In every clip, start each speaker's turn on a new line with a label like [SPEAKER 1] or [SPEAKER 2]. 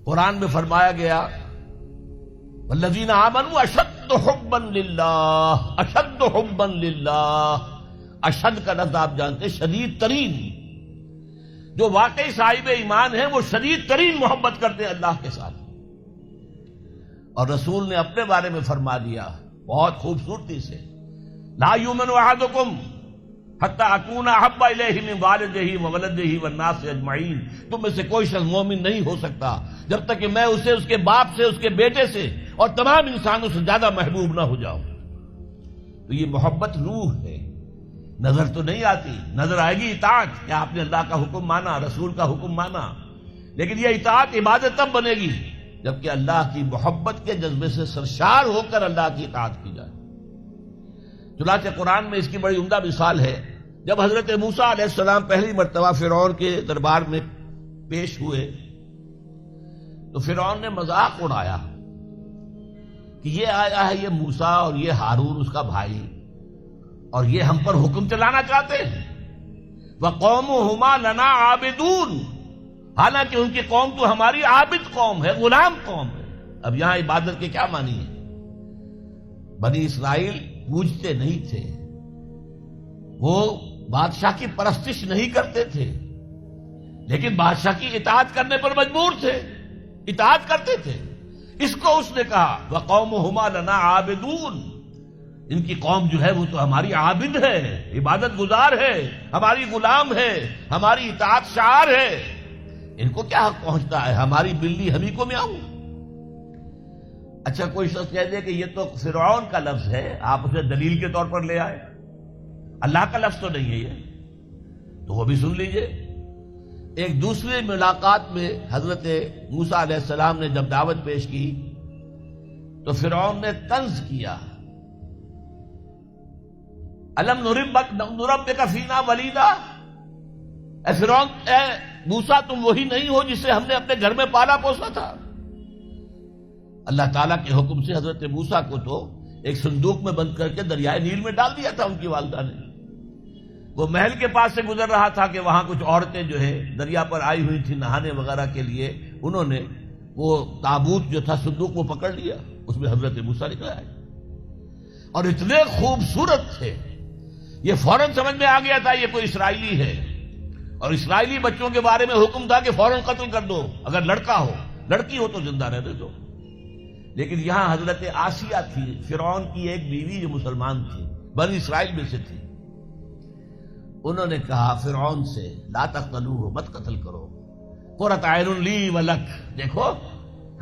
[SPEAKER 1] قرآن میں فرمایا گیا والذین آمنوا اشد حبا للہ، اشد حبا للہ، اشد کا لفظ آپ جانتے ہیں شدید ترین، جو واقعی صاحب ایمان ہیں وہ شدید ترین محبت کرتے ہیں اللہ کے ساتھ۔ اور رسول نے اپنے بارے میں فرما دیا بہت خوبصورتی سے، لا یؤمن احدکم حتی اکون احب الیہ من والدہ وولدہ والناس اجمعین، تم میں سے کوئی شخص مومن نہیں ہو سکتا جب تک کہ میں اسے اس کے باپ سے، اس کے بیٹے سے اور تمام انسانوں سے زیادہ محبوب نہ ہو جاؤں۔ تو یہ محبت روح ہے، نظر تو نہیں آتی، نظر آئے گی اطاعت کہ آپ نے اللہ کا حکم مانا، رسول کا حکم مانا، لیکن یہ اطاعت عبادت تب بنے گی جبکہ اللہ کی محبت کے جذبے سے سرشار ہو کر اللہ کی اطاعت کی جائے۔ چنانچہ قرآن میں اس کی بڑی عمدہ مثال ہے، جب حضرت موسیٰ علیہ السلام پہلی مرتبہ فرعون کے دربار میں پیش ہوئے تو فرعون نے مذاق اڑایا کہ یہ آیا ہے یہ موسیٰ اور یہ ہارون اس کا بھائی، اور یہ ہم پر حکم چلانا چاہتے ہیں، وَقَوْمُهُمَا لَنَا عَابِدُونَ، حالانکہ ان کی قوم تو ہماری عابد قوم ہے، غلام قوم ہے۔ اب یہاں عبادت کے کیا معنی ہے؟ بنی اسرائیل پوجتے نہیں تھے، وہ بادشاہ کی پرستش نہیں کرتے تھے، لیکن بادشاہ کی اطاعت کرنے پر مجبور تھے، اطاعت کرتے تھے۔ اس کو اس نے کہا وَقَوْمُهُمَا لَنَا عَابِدُونَ، ان کی قوم جو ہے وہ تو ہماری عابد ہے، عبادت گزار ہے، ہماری غلام ہے، ہماری اطاعت شعار ہے، ان کو کیا حق پہنچتا ہے ہماری بلی ہمیں کو میاؤں۔ اچھا کوئی شخص کہہ دے کہ یہ تو فرعون کا لفظ ہے، آپ اسے دلیل کے طور پر لے آئے، اللہ کا لفظ تو نہیں ہے یہ، تو وہ بھی سن لیجئے۔ ایک دوسری ملاقات میں حضرت موسیٰ علیہ السلام نے جب دعوت پیش کی تو فرعون نے طنز کیا، الم نربک فینا ولیدا، اے فرعون، اے موسیٰ تم وہی نہیں ہو جسے ہم نے اپنے گھر میں پالا پوسا تھا۔ اللہ تعالیٰ کے حکم سے حضرت موسیٰ کو تو ایک صندوق میں بند کر کے دریائے نیل میں ڈال دیا تھا ان کی والدہ نے۔ وہ محل کے پاس سے گزر رہا تھا کہ وہاں کچھ عورتیں جو ہے دریا پر آئی ہوئی تھی نہانے وغیرہ کے لیے، انہوں نے وہ تابوت جو تھا صندوق وہ پکڑ لیا، اس میں حضرت موسیٰ نکل آئے اور اتنے خوبصورت تھے، یہ فوراً سمجھ میں آ گیا تھا یہ کوئی اسرائیلی ہے، اور اسرائیلی بچوں کے بارے میں حکم تھا کہ فوراً قتل کر دو، اگر لڑکا ہو، لڑکی ہو تو زندہ رہنے دو۔ لیکن یہاں حضرت آسیہ تھی، فرعون کی ایک بیوی جو مسلمان تھی، بنی اسرائیل میں سے تھی، انہوں نے کہا فرعون سے لا تقتلوہ، مت قتل کرو، قرۃ اعین لی ولک، دیکھو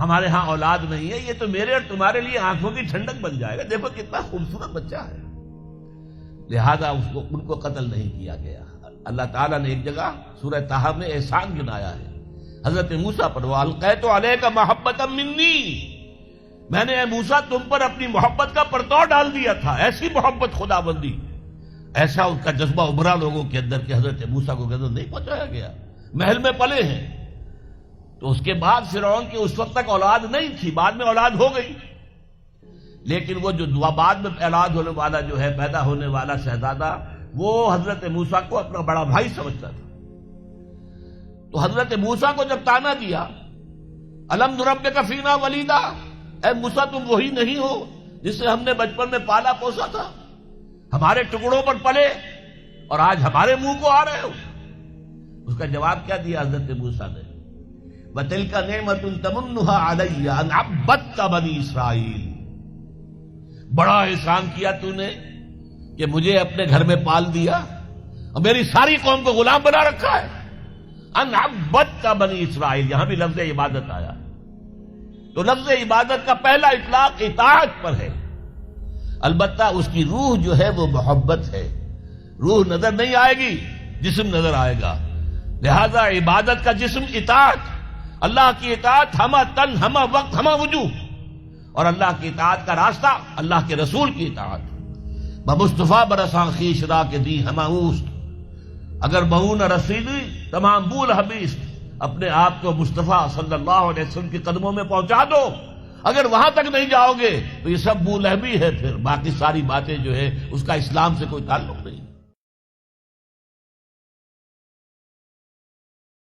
[SPEAKER 1] ہمارے ہاں اولاد نہیں ہے، یہ تو میرے اور تمہارے لیے آنکھوں کی ٹھنڈک بن جائے گا، دیکھو کتنا خوبصورت بچہ ہے، لہذا ان کو قتل نہیں کیا گیا۔ اللہ تعالیٰ نے ایک جگہ سورہ طٰہٰ میں احسان گنایا ہے حضرت موسیٰ پر، وَأَلْقَيْتُ عَلَيْكَ مَحَبَّةً مِّنِّي، میں نے اے موسیٰ تم پر اپنی محبت کا پرتو ڈال دیا تھا، ایسی محبت خدا بندی، ایسا ان کا جذبہ ابھرا لوگوں کے اندر کہ حضرت موسیٰ کو غضب نہیں پہنچایا گیا، محل میں پلے ہیں۔ تو اس کے بعد فرعون کی اس وقت تک اولاد نہیں تھی، بعد میں اولاد ہو گئی، لیکن وہ جو بعد میں اولاد ہونے والا جو ہے، پیدا ہونے والا شہزادہ، وہ حضرت موسیٰ کو اپنا بڑا بھائی سمجھتا تھا۔ تو حضرت موسیٰ کو جب تانا دیا الم نربک فینا ولیدا، اے موسیٰ تم وہی نہیں ہو جسے ہم نے بچپن میں پالا پوسا تھا، ہمارے ٹکڑوں پر پلے اور آج ہمارے منہ کو آ رہے ہو۔ اس کا جواب کیا دیا حضرت موسیٰ نے؟ وَتِلْكَ نِعْمَةٌ تَمُنُّهَا عَلَيَّ أَنْ عَبَّدْتَ بَنِي إِسْرَائِيلَ، بڑا احسان کیا تو نے کہ مجھے اپنے گھر میں پال دیا اور میری ساری قوم کو غلام بنا رکھا ہے۔ ان عبدت بنی اسرائیل، یہاں بھی لفظ عبادت آیا، تو لفظ عبادت کا پہلا اطلاق اطاعت پر ہے، البتہ اس کی روح جو ہے وہ محبت ہے، روح نظر نہیں آئے گی، جسم نظر آئے گا، لہذا عبادت کا جسم اطاعت، اللہ کی اطاعت ہمہ تن ہمہ وقت ہمہ وجوہ، اور اللہ کی اطاعت کا راستہ اللہ کے رسول کی اطاعت۔ بمصطفیٰ برساں خیش را کے دی ہمہ اوست، اگر بہو نہ رسیدی تمام بول حبیث، اپنے آپ کو مصطفیٰ صلی اللہ علیہ وسلم کے قدموں میں پہنچا دو، اگر وہاں تک نہیں جاؤ گے تو یہ سب بولہبی ہے، پھر باقی ساری باتیں جو ہے اس کا اسلام سے کوئی تعلق نہیں۔